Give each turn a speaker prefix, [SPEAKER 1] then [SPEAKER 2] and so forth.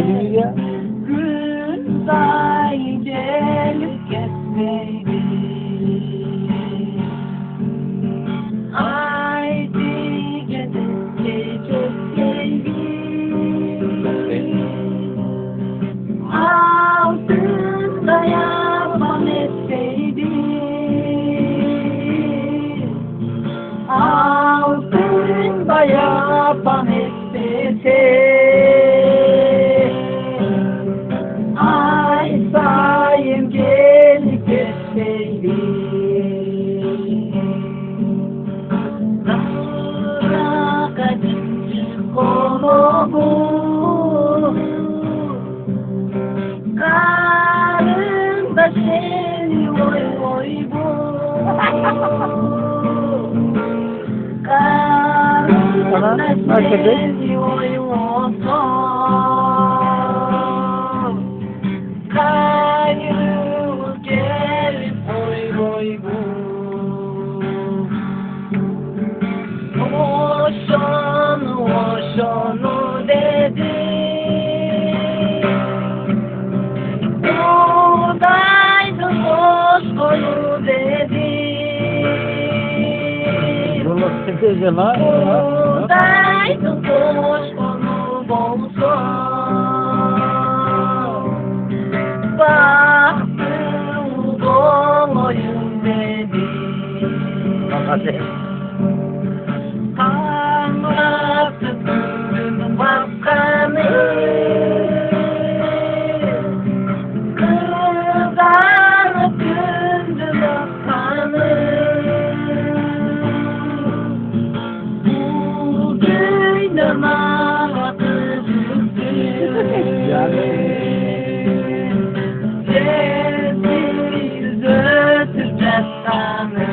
[SPEAKER 1] gördünüz ya.
[SPEAKER 2] Gün day gelip geçmeydi. Haydi gece çökeydi. Altında yaban etseydi. Altında yaban etseydi. Ay sayım gelip geçseydi. Rakacık konu bu. Karnında seni oy oy bu. Karnında seni oy olsun. Kayrıl gelip oy oy bu. Oşonu dedi. Buğdaydı boş koyu dedi. Buğdaydı boş konu bolsun. Baktım dolayım dedi. Anlattı tüm bakanı. Kızarıp gündü bakanı. Bugün namağa kızıktı. Sessiz ötür destanı.